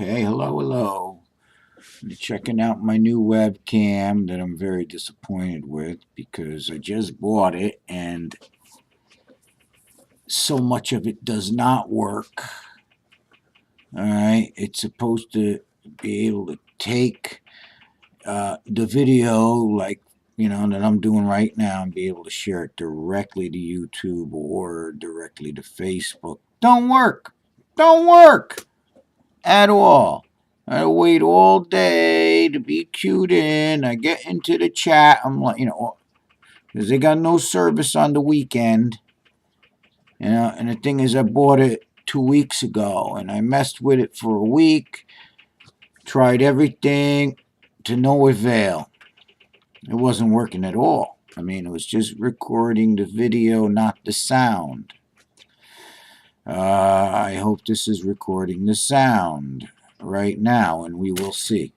Okay, hello. I'm checking out my new webcam that I'm very disappointed with because I just bought it and so much of it does not work. Alright, it's supposed to be able to take the video like, that I'm doing right now and be able to share it directly to YouTube or directly to Facebook. Don't work! At all. I wait all day to be queued in. I get into the chat. I'm like, because they got no service on the weekend. And the thing is, I bought it 2 weeks ago, and I messed with it for a week. Tried everything to no avail. It wasn't working at all. I mean, it was just recording the video, not the sound. I hope this is recording the sound right now, and we will see.